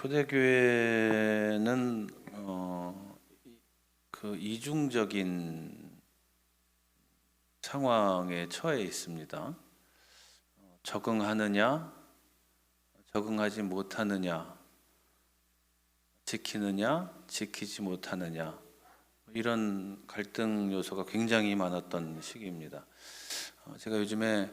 초대교회는 그 이중적인 상황에 처해 있습니다. 적응하느냐, 적응하지 못하느냐, 지키느냐, 지키지 못하느냐, 이런 갈등 요소가 굉장히 많았던 시기입니다. 제가 요즘에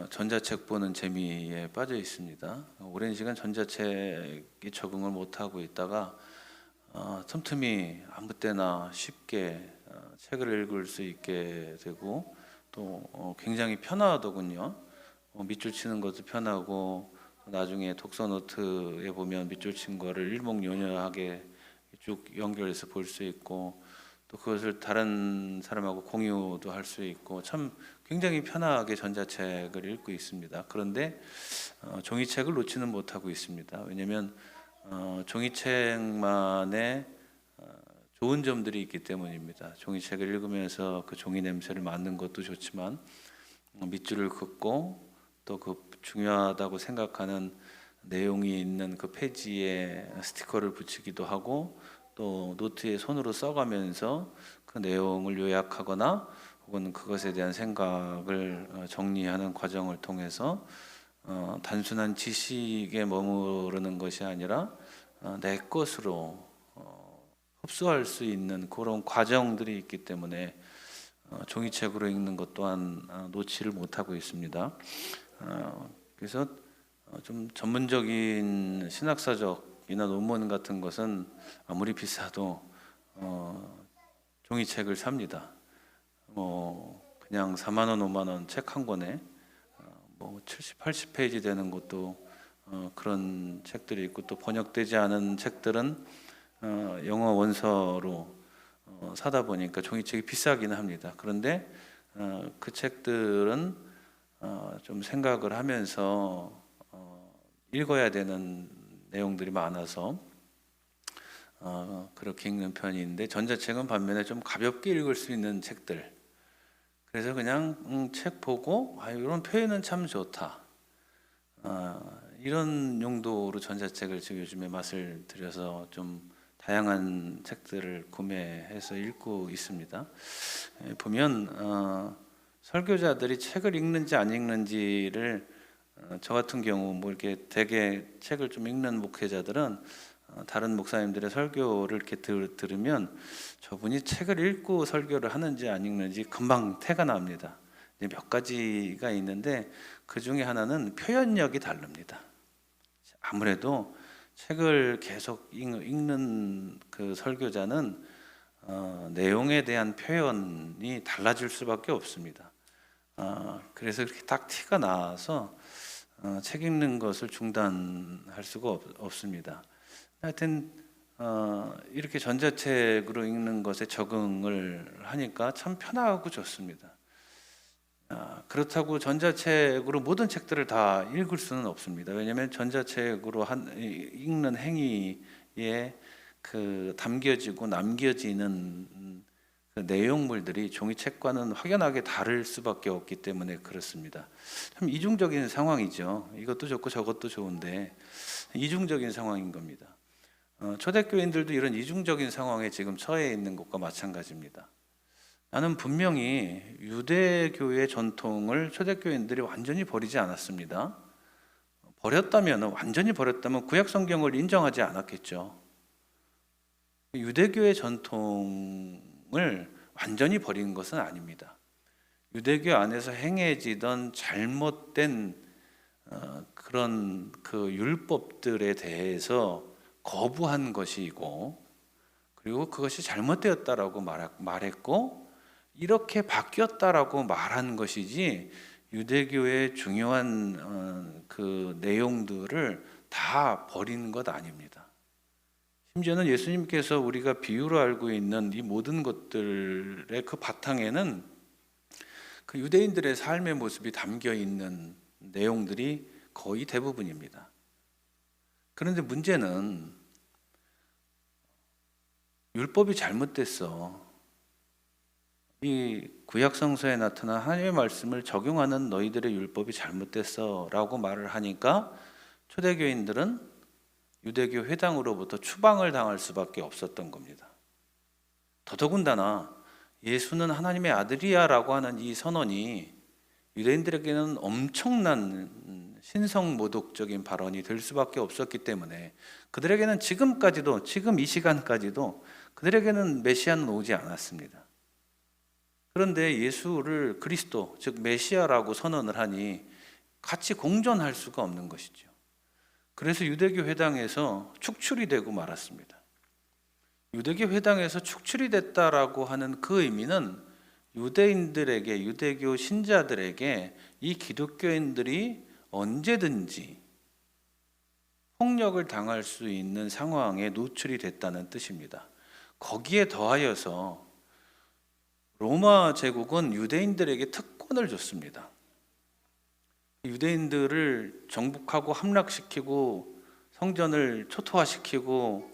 전자책 보는 재미에 빠져 있습니다. 오랜 시간 전자책에 적응을 못하고 있다가 틈틈이 아무 때나 쉽게 책을 읽을 수 있게 되고 또 굉장히 편하더군요. 밑줄 치는 것도 편하고 나중에 독서 노트에 보면 밑줄 친 거를 일목요연하게 쭉 연결해서 볼 수 있고 또 그것을 다른 사람하고 공유도 할 수 있고 참 굉장히 편하게 전자책을 읽고 있습니다. 그런데 종이책을 놓지는 못하고 있습니다. 왜냐하면 종이책만의 좋은 점들이 있기 때문입니다. 종이책을 읽으면서 그 종이 냄새를 맡는 것도 좋지만 밑줄을 긋고 또 그 중요하다고 생각하는 내용이 있는 그 페이지에 스티커를 붙이기도 하고 또 노트에 손으로 써가면서 그 내용을 요약하거나 혹은 그것에 대한 생각을 정리하는 과정을 통해서 단순한 지식에 머무르는 것이 아니라 내 것으로 흡수할 수 있는 그런 과정들이 있기 때문에 종이책으로 읽는 것 또한 놓지를 못하고 있습니다. 그래서 좀 전문적인 신학사적이나 논문 같은 것은 아무리 비싸도 종이책을 삽니다. 그냥 4만 원, 5만 원 책 한 권에 70, 80페이지 되는 것도 그런 책들이 있고 또 번역되지 않은 책들은 영어 원서로 사다 보니까 종이책이 비싸기는 합니다. 그런데 그 책들은 좀 생각을 하면서 읽어야 되는 내용들이 많아서 그렇게 읽는 편인데 전자책은 반면에 좀 가볍게 읽을 수 있는 책들, 그래서 그냥 책 보고 이런 표현은 참 좋다, 이런 용도로 전자책을 지금 요즘에 맛을 들여서 좀 다양한 책들을 구매해서 읽고 있습니다. 보면 설교자들이 책을 읽는지 안 읽는지를 저 같은 경우 이렇게 되게 책을 좀 읽는 목회자들은 다른 목사님들의 설교를 이렇게 들으면 저분이 책을 읽고 설교를 하는지 안 읽는지 금방 태가 납니다. 몇 가지가 있는데 그 중에 하나는 표현력이 다릅니다. 아무래도 책을 계속 읽는 그 설교자는 내용에 대한 표현이 달라질 수밖에 없습니다. 그래서 이렇게 딱 티가 나서 책 읽는 것을 중단할 수가 없습니다. 하여튼 이렇게 전자책으로 읽는 것에 적응을 하니까 참 편하고 좋습니다. 그렇다고 전자책으로 모든 책들을 다 읽을 수는 없습니다. 왜냐하면 전자책으로 읽는 행위에 그 담겨지고 남겨지는 그 내용물들이 종이책과는 확연하게 다를 수밖에 없기 때문에 그렇습니다. 참 이중적인 상황이죠. 이것도 좋고 저것도 좋은데 이중적인 상황인 겁니다. 초대교인들도 이런 이중적인 상황에 지금 처해 있는 것과 마찬가지입니다. 나는 분명히 유대교의 전통을 초대교인들이 완전히 버리지 않았습니다. 완전히 버렸다면 구약 성경을 인정하지 않았겠죠. 유대교의 전통을 완전히 버린 것은 아닙니다. 유대교 안에서 행해지던 잘못된 그런 그 율법들에 대해서 거부한 것이고, 그리고 그것이 잘못되었다라고 말했고 이렇게 바뀌었다라고 말한 것이지 유대교의 중요한 그 내용들을 다 버리는 것 아닙니다. 심지어는 예수님께서 우리가 비유로 알고 있는 이 모든 것들의 그 바탕에는 그 유대인들의 삶의 모습이 담겨 있는 내용들이 거의 대부분입니다. 그런데 문제는 율법이 잘못됐어. 이 구약 성서에 나타난 하나님의 말씀을 적용하는 너희들의 율법이 잘못됐어 라고 말을 하니까 초대교인들은 유대교 회당으로부터 추방을 당할 수밖에 없었던 겁니다. 더더군다나 예수는 하나님의 아들이야라고 하는 이 선언이 유대인들에게는 엄청난 신성모독적인 발언이 될 수밖에 없었기 때문에 그들에게는 지금까지도, 지금 이 시간까지도 그들에게는 메시아는 오지 않았습니다. 그런데 예수를 그리스도, 즉 메시아라고 선언을 하니 같이 공존할 수가 없는 것이죠. 그래서 유대교 회당에서 축출이 되고 말았습니다. 유대교 회당에서 축출이 됐다라고 하는 그 의미는 유대인들에게, 유대교 신자들에게 이 기독교인들이 언제든지 폭력을 당할 수 있는 상황에 노출이 됐다는 뜻입니다. 거기에 더하여서 로마 제국은 유대인들에게 특권을 줬습니다. 유대인들을 정복하고 함락시키고 성전을 초토화시키고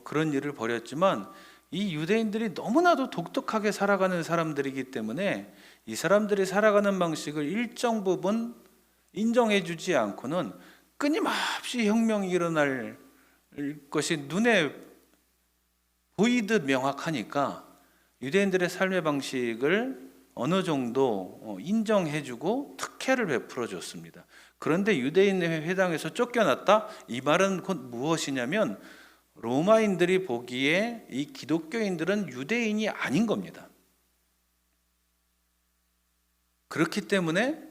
그런 일을 벌였지만 이 유대인들이 너무나도 독특하게 살아가는 사람들이기 때문에 이 사람들이 살아가는 방식을 일정 부분 인정해주지 않고는 끊임없이 혁명이 일어날 것이 눈에 보이듯 명확하니까 유대인들의 삶의 방식을 어느 정도 인정해주고 특혜를 베풀어 줬습니다. 그런데 유대인의 회당에서 쫓겨났다? 이 말은 곧 무엇이냐면 로마인들이 보기에 이 기독교인들은 유대인이 아닌 겁니다. 그렇기 때문에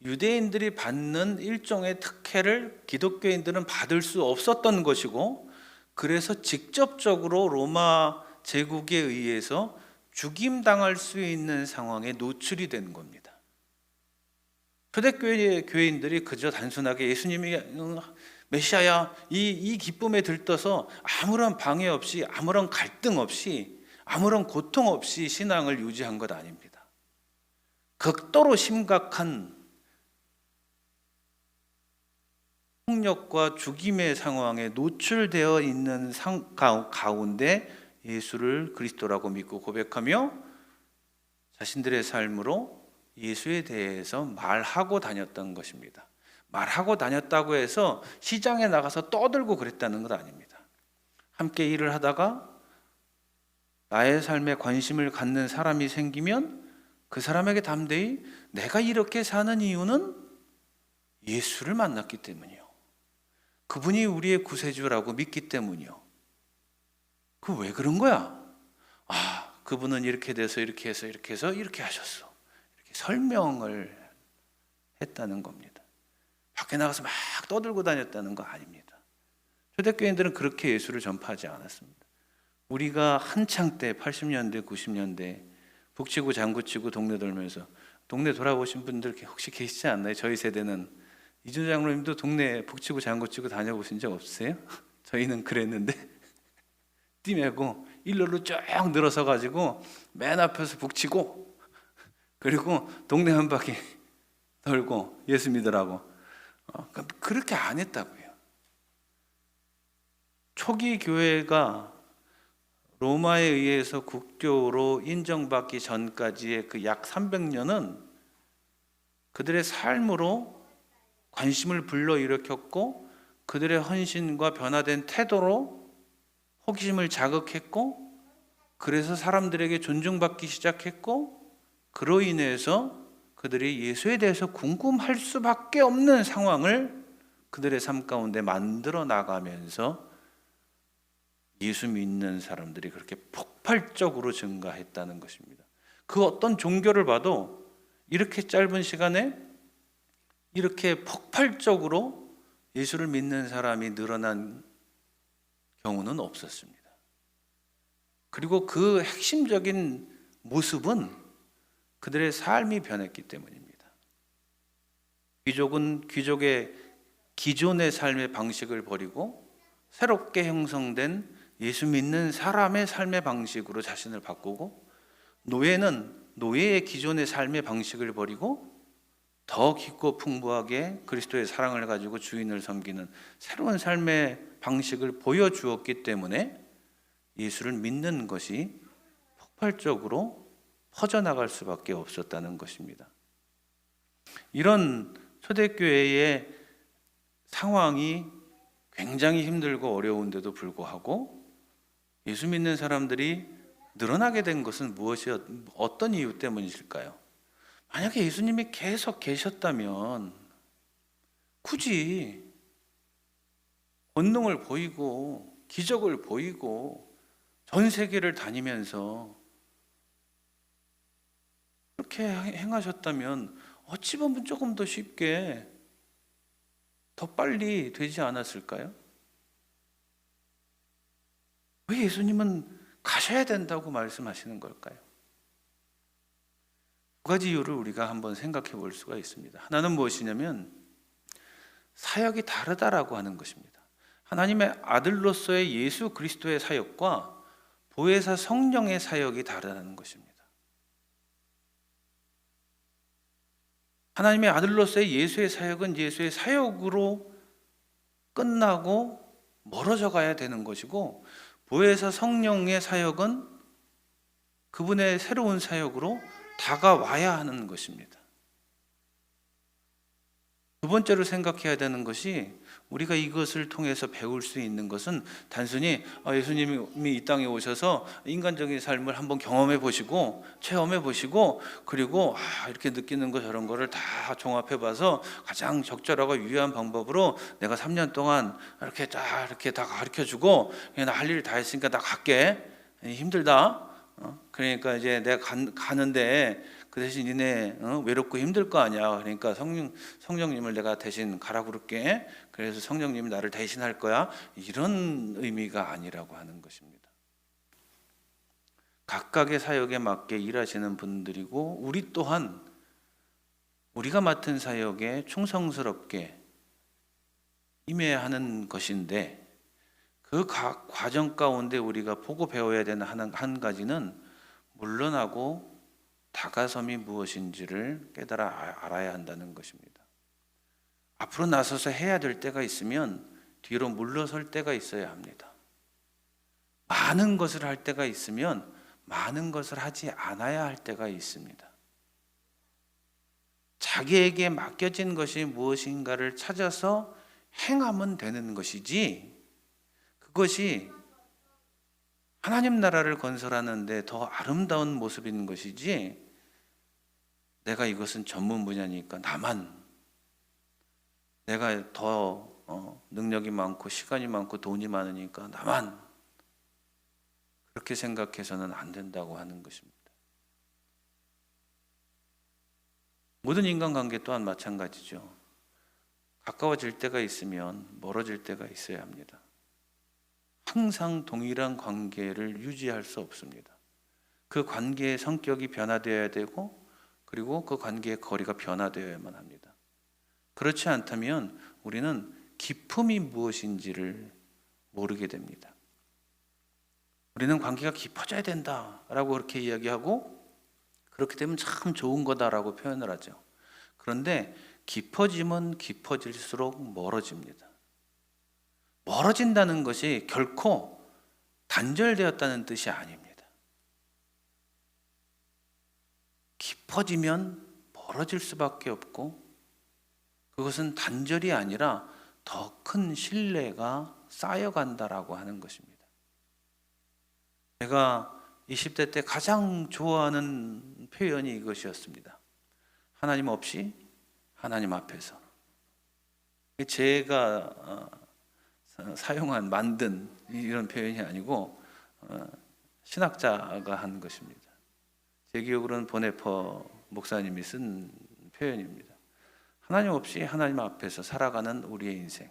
유대인들이 받는 일종의 특혜를 기독교인들은 받을 수 없었던 것이고, 그래서 직접적으로 로마 제국에 의해서 죽임당할 수 있는 상황에 노출이 된 겁니다. 초대교회 교인들이 그저 단순하게 예수님이 메시아야 이 기쁨에 들떠서 아무런 방해 없이, 아무런 갈등 없이, 아무런 고통 없이 신앙을 유지한 것 아닙니다. 극도로 심각한 폭력과 죽임의 상황에 노출되어 있는 가운데 예수를 그리스도라고 믿고 고백하며 자신들의 삶으로 예수에 대해서 말하고 다녔던 것입니다. 말하고 다녔다고 해서 시장에 나가서 떠들고 그랬다는 것 아닙니다. 함께 일을 하다가 나의 삶에 관심을 갖는 사람이 생기면 그 사람에게 담대히 내가 이렇게 사는 이유는 예수를 만났기 때문이요, 그분이 우리의 구세주라고 믿기 때문이요. 그 왜 그런 거야? 그분은 이렇게 돼서 이렇게 해서 이렇게 해서 이렇게 하셨어. 이렇게 설명을 했다는 겁니다. 밖에 나가서 막 떠들고 다녔다는 거 아닙니다. 초대교인들은 그렇게 예수를 전파하지 않았습니다. 우리가 한창 때 80년대 90년대 북치고 장구치고 동네 돌면서, 동네 돌아보신 분들 혹시 계시지 않나요? 저희 세대는 이준 장로님도 동네 북치고 장구치고 다녀보신 적 없으세요? 저희는 그랬는데 띠 메고 일렬로 쭉 늘어서 가지고 맨 앞에서 북치고, 그리고 동네 한 바퀴 돌고 예수 믿으라고. 그렇게 안 했다고요. 초기 교회가 로마에 의해서 국교로 인정받기 전까지의 그 약 300년은 그들의 삶으로 관심을 불러일으켰고, 그들의 헌신과 변화된 태도로 호기심을 자극했고, 그래서 사람들에게 존중받기 시작했고, 그로 인해서 그들이 예수에 대해서 궁금할 수밖에 없는 상황을 그들의 삶 가운데 만들어 나가면서 예수 믿는 사람들이 그렇게 폭발적으로 증가했다는 것입니다. 그 어떤 종교를 봐도 이렇게 짧은 시간에 이렇게 폭발적으로 예수를 믿는 사람이 늘어난 경우는 없었습니다. 그리고 그 핵심적인 모습은 그들의 삶이 변했기 때문입니다. 귀족은 귀족의 기존의 삶의 방식을 버리고 새롭게 형성된 예수 믿는 사람의 삶의 방식으로 자신을 바꾸고, 노예는 노예의 기존의 삶의 방식을 버리고 더 깊고 풍부하게 그리스도의 사랑을 가지고 주인을 섬기는 새로운 삶의 방식을 보여주었기 때문에 예수를 믿는 것이 폭발적으로 퍼져나갈 수밖에 없었다는 것입니다. 이런 초대교회의 상황이 굉장히 힘들고 어려운데도 불구하고 예수 믿는 사람들이 늘어나게 된 것은 어떤 이유 때문이실까요? 만약에 예수님이 계속 계셨다면 굳이 본능을 보이고 기적을 보이고 전 세계를 다니면서 그렇게 행하셨다면 어찌 보면 조금 더 쉽게 더 빨리 되지 않았을까요? 왜 예수님은 가셔야 된다고 말씀하시는 걸까요? 두 가지 이유를 우리가 한번 생각해 볼 수가 있습니다. 하나는 무엇이냐면 사역이 다르다라고 하는 것입니다. 하나님의 아들로서의 예수 그리스도의 사역과 보혜사 성령의 사역이 다르다는 것입니다. 하나님의 아들로서의 예수의 사역은 예수의 사역으로 끝나고 멀어져 가야 되는 것이고, 보혜사 성령의 사역은 그분의 새로운 사역으로 다가와야 하는 것입니다. 두 번째로 생각해야 되는 것이, 우리가 이것을 통해서 배울 수 있는 것은 단순히 예수님이 이 땅에 오셔서 인간적인 삶을 한번 경험해 보시고 체험해 보시고 그리고 이렇게 느끼는 거 저런 거를 다 종합해 봐서 가장 적절하고 유효한 방법으로 내가 3년 동안 이렇게 다 가르쳐 주고 나 할 일 다 했으니까 나 갈게, 힘들다, 그러니까 이제 내가 가는데 그 대신 니네 외롭고 힘들 거 아니야. 그러니까 성령님을 내가 대신 가라 그럴게. 그래서 성령님이 나를 대신할 거야. 이런 의미가 아니라고 하는 것입니다. 각각의 사역에 맞게 일하시는 분들이고, 우리 또한 우리가 맡은 사역에 충성스럽게 임해야 하는 것인데, 그 각 과정 가운데 우리가 보고 배워야 되는 한 가지는 물러나고 다가섬이 무엇인지를 깨달아 알아야 한다는 것입니다. 앞으로 나서서 해야 될 때가 있으면 뒤로 물러설 때가 있어야 합니다. 많은 것을 할 때가 있으면 많은 것을 하지 않아야 할 때가 있습니다. 자기에게 맡겨진 것이 무엇인가를 찾아서 행하면 되는 것이지, 그것이 하나님 나라를 건설하는데 더 아름다운 모습인 것이지, 내가 이것은 전문 분야니까 내가 더 능력이 많고 시간이 많고 돈이 많으니까 나만, 그렇게 생각해서는 안 된다고 하는 것입니다. 모든 인간관계 또한 마찬가지죠. 가까워질 때가 있으면 멀어질 때가 있어야 합니다. 항상 동일한 관계를 유지할 수 없습니다. 그 관계의 성격이 변화되어야 되고, 그리고 그 관계의 거리가 변화되어야만 합니다. 그렇지 않다면 우리는 기품이 무엇인지를 모르게 됩니다. 우리는 관계가 깊어져야 된다라고 그렇게 이야기하고, 그렇게 되면 참 좋은 거다라고 표현을 하죠. 그런데 깊어지면 깊어질수록 멀어집니다. 멀어진다는 것이 결코 단절되었다는 뜻이 아닙니다. 깊어지면 멀어질 수밖에 없고, 그것은 단절이 아니라 더 큰 신뢰가 쌓여간다라고 하는 것입니다. 제가 20대 때 가장 좋아하는 표현이 이것이었습니다. 하나님 없이 하나님 앞에서. 제가 만든 이런 표현이 아니고 신학자가 한 것입니다. 제 기억으로는 보네퍼 목사님이 쓴 표현입니다. 하나님 없이 하나님 앞에서 살아가는 우리의 인생.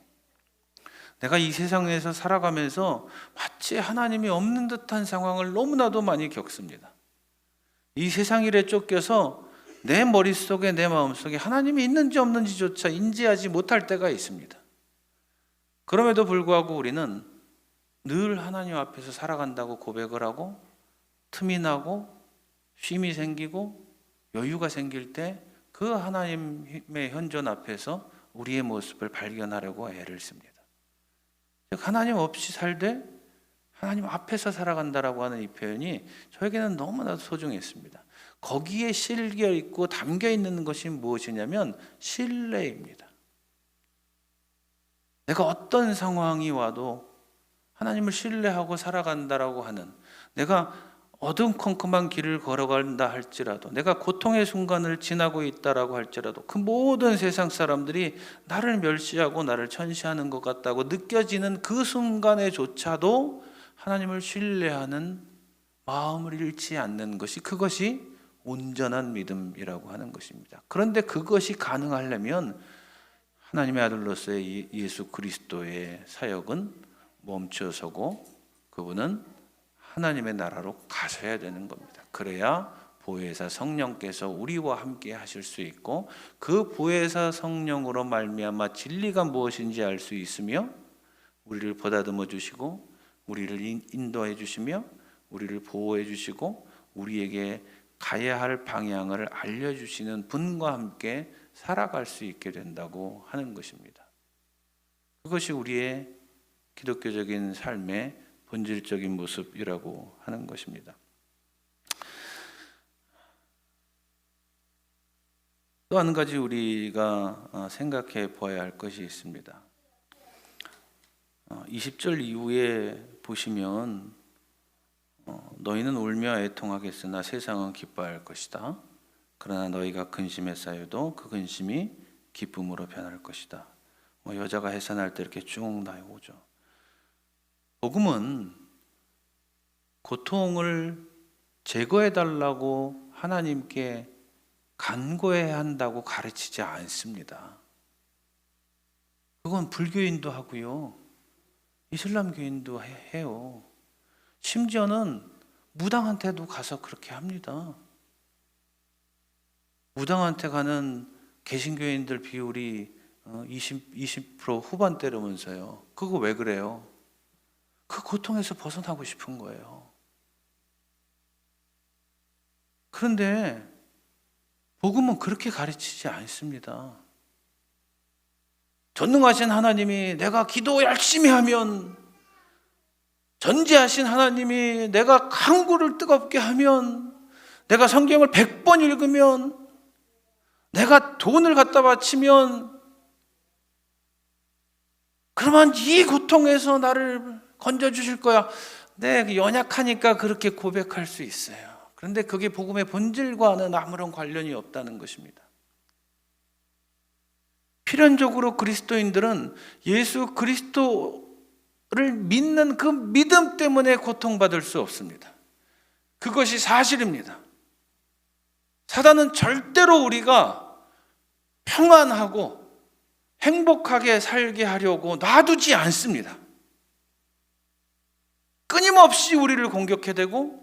내가 이 세상에서 살아가면서 마치 하나님이 없는 듯한 상황을 너무나도 많이 겪습니다. 이 세상 일에 쫓겨서 내 머릿속에, 내 마음속에 하나님이 있는지 없는지조차 인지하지 못할 때가 있습니다. 그럼에도 불구하고 우리는 늘 하나님 앞에서 살아간다고 고백을 하고, 틈이 나고 쉼이 생기고 여유가 생길 때 그 하나님의 현존 앞에서 우리의 모습을 발견하려고 애를 씁니다. 즉, 하나님 없이 살되 하나님 앞에서 살아간다라고 하는 이 표현이 저에게는 너무나도 소중했습니다. 거기에 실겨 있고 담겨 있는 것이 무엇이냐면 신뢰입니다. 내가 어떤 상황이 와도 하나님을 신뢰하고 살아간다라고 하는, 내가 어둠컴컴한 길을 걸어간다 할지라도, 내가 고통의 순간을 지나고 있다라고 할지라도 그 모든 세상 사람들이 나를 멸시하고 나를 천시하는 것 같다고 느껴지는 그 순간에조차도 하나님을 신뢰하는 마음을 잃지 않는 것이, 그것이 온전한 믿음이라고 하는 것입니다. 그런데 그것이 가능하려면 하나님의 아들로서의 예수 그리스도의 사역은 멈춰서고 그분은 하나님의 나라로 가셔야 되는 겁니다. 그래야 보혜사 성령께서 우리와 함께 하실 수 있고, 그 보혜사 성령으로 말미암아 진리가 무엇인지 알 수 있으며 우리를 보다듬어 주시고 우리를 인도해 주시며 우리를 보호해 주시고 우리에게 가야 할 방향을 알려주시는 분과 함께 살아갈 수 있게 된다고 하는 것입니다. 그것이 우리의 기독교적인 삶의 본질적인 모습이라고 하는 것입니다. 또 한 가지 우리가 생각해 보아야 할 것이 있습니다. 20절 이후에 보시면 너희는 울며 애통하겠으나 세상은 기뻐할 것이다. 그러나 너희가 근심에 쌓여도 그 근심이 기쁨으로 변할 것이다. 여자가 해산할 때 이렇게 쭉 나오죠. 복음은 고통을 제거해 달라고 하나님께 간구해야 한다고 가르치지 않습니다. 그건 불교인도 하고요, 이슬람교인도 해요. 심지어는 무당한테도 가서 그렇게 합니다. 무당한테 가는 개신교인들 비율이 20% 후반대라면서요. 그거 왜 그래요? 그 고통에서 벗어나고 싶은 거예요. 그런데 복음은 그렇게 가르치지 않습니다. 전능하신 하나님이 내가 기도 열심히 하면, 전지하신 하나님이 내가 간구를 뜨겁게 하면, 내가 성경을 100번 읽으면, 내가 돈을 갖다 바치면, 그러면 이 고통에서 나를 건져주실 거야. 네, 연약하니까 그렇게 고백할 수 있어요. 그런데 그게 복음의 본질과는 아무런 관련이 없다는 것입니다. 필연적으로 그리스도인들은 예수 그리스도를 믿는 그 믿음 때문에 고통받을 수 없습니다. 그것이 사실입니다. 사단은 절대로 우리가 평안하고 행복하게 살게 하려고 놔두지 않습니다. 끊임없이 우리를 공격해대고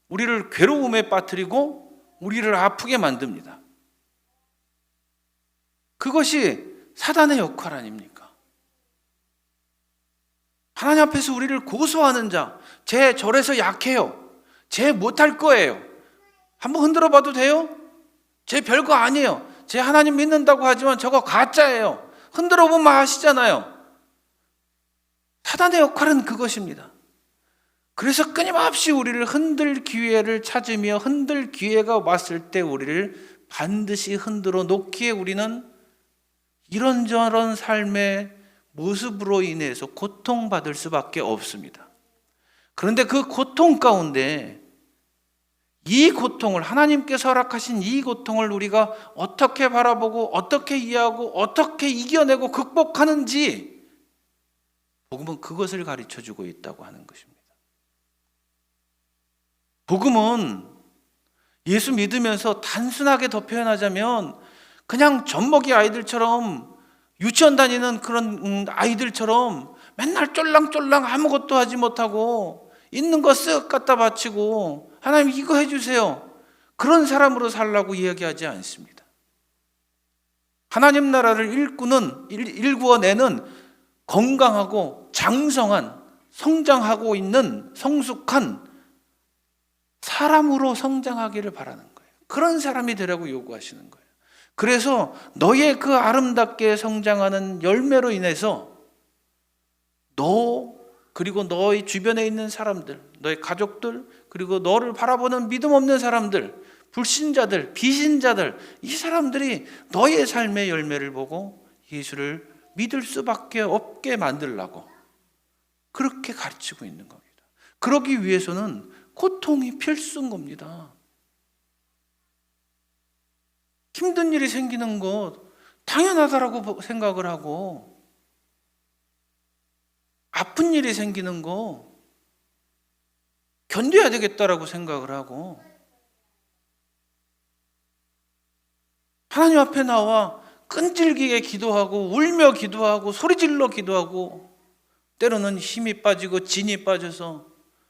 우리를 괴로움에 빠뜨리고 우리를 아프게 만듭니다. 그것이 사단의 역할 아닙니까? 하나님 앞에서 우리를 고소하는 자, 쟤 저래서 약해요, 쟤 못할 거예요, 한번 흔들어 봐도 돼요? 쟤 별거 아니에요, 쟤 하나님 믿는다고 하지만 저거 가짜예요, 흔들어 보면 아시잖아요. 사단의 역할은 그것입니다. 그래서 끊임없이 우리를 흔들 기회를 찾으며 흔들 기회가 왔을 때 우리를 반드시 흔들어 놓기에 우리는 이런저런 삶의 모습으로 인해서 고통받을 수밖에 없습니다. 그런데 그 고통 가운데 이 고통을, 하나님께서 허락하신 이 고통을 우리가 어떻게 바라보고 어떻게 이해하고 어떻게 이겨내고 극복하는지 복음은 그것을 가르쳐주고 있다고 하는 것입니다. 복음은 예수 믿으면서 단순하게 더 표현하자면 그냥 젖먹이 아이들처럼, 유치원 다니는 그런 아이들처럼 맨날 쫄랑쫄랑 아무것도 하지 못하고 있는 거 쓱 갖다 바치고 하나님 이거 해주세요, 그런 사람으로 살라고 이야기하지 않습니다. 하나님 나라를 일구어내는 건강하고 장성한, 성장하고 있는 성숙한 사람으로 성장하기를 바라는 거예요. 그런 사람이 되라고 요구하시는 거예요. 그래서 너의 그 아름답게 성장하는 열매로 인해서 너, 그리고 너의 주변에 있는 사람들, 너의 가족들, 그리고 너를 바라보는 믿음 없는 사람들, 불신자들, 비신자들, 이 사람들이 너의 삶의 열매를 보고 예수를 믿을 수밖에 없게 만들려고 그렇게 가르치고 있는 겁니다. 그러기 위해서는 고통이 필수인 겁니다. 힘든 일이 생기는 것 당연하다라고 생각을 하고, 아픈 일이 생기는 거 견뎌야 되겠다라고 생각을 하고, 하나님 앞에 나와 끈질기게 기도하고 울며 기도하고 소리질러 기도하고, 때로는 힘이 빠지고 진이 빠져서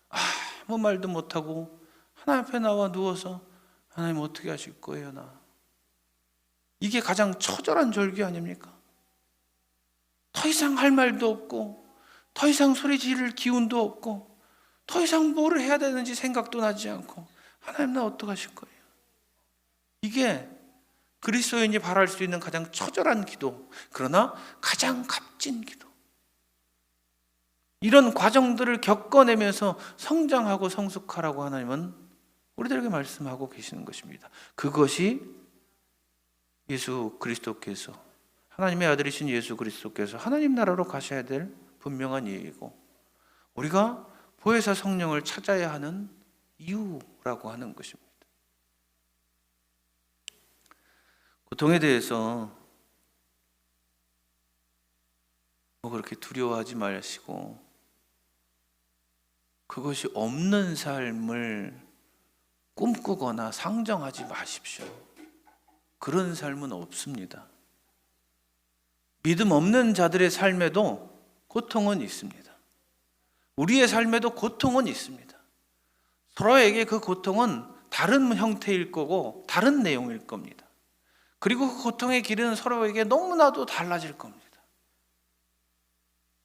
아무 말도 못하고 하나님 앞에 나와 누워서 하나님 어떻게 하실 거예요 나. 이게 가장 처절한 절규 아닙니까? 더 이상 할 말도 없고, 더 이상 소리 지를 기운도 없고, 더 이상 뭐를 해야 되는지 생각도 나지 않고, 하나님 나 어떡하실 거예요? 이게 그리스도인이 바랄 수 있는 가장 처절한 기도, 그러나 가장 값진 기도. 이런 과정들을 겪어내면서 성장하고 성숙하라고 하나님은 우리들에게 말씀하고 계시는 것입니다. 그것이 예수 그리스도께서, 하나님의 아들이신 예수 그리스도께서 하나님 나라로 가셔야 될 분명한 이유이고, 우리가 보혜사 성령을 찾아야 하는 이유라고 하는 것입니다. 고통에 대해서 그렇게 두려워하지 마시고, 그것이 없는 삶을 꿈꾸거나 상정하지 마십시오. 그런 삶은 없습니다. 믿음 없는 자들의 삶에도 고통은 있습니다. 우리의 삶에도 고통은 있습니다. 서로에게 그 고통은 다른 형태일 거고 다른 내용일 겁니다. 그리고 그 고통의 길은 서로에게 너무나도 달라질 겁니다.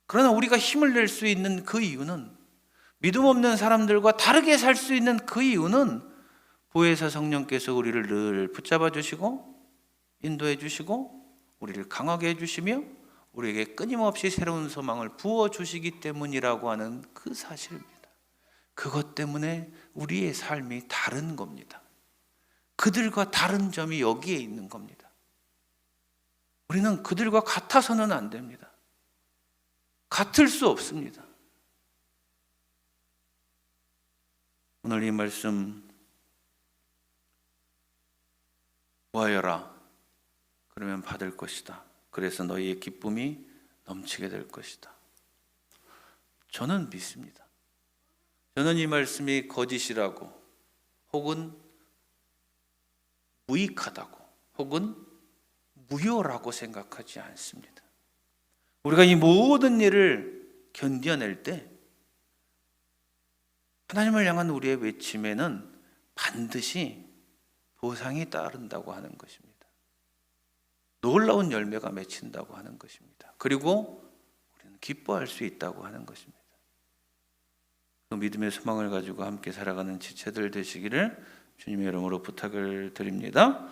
그러나 우리가 힘을 낼 수 있는 그 이유는, 믿음 없는 사람들과 다르게 살 수 있는 그 이유는, 보혜사 성령께서 우리를 늘 붙잡아 주시고 인도해 주시고 우리를 강하게 해주시며 우리에게 끊임없이 새로운 소망을 부어주시기 때문이라고 하는 그 사실입니다. 그것 때문에 우리의 삶이 다른 겁니다. 그들과 다른 점이 여기에 있는 겁니다. 우리는 그들과 같아서는 안 됩니다. 같을 수 없습니다. 오늘 이 말씀, 구하여라 그러면 받을 것이다. 그래서 너희의 기쁨이 넘치게 될 것이다. 저는 믿습니다. 저는 이 말씀이 거짓이라고, 혹은 무익하다고, 혹은 무효라고 생각하지 않습니다. 우리가 이 모든 일을 견뎌낼 때 하나님을 향한 우리의 외침에는 반드시 보상이 따른다고 하는 것입니다. 놀라운 열매가 맺힌다고 하는 것입니다. 그리고 우리는 기뻐할 수 있다고 하는 것입니다. 그 믿음의 소망을 가지고 함께 살아가는 지체들 되시기를 주님의 이름으로 부탁을 드립니다.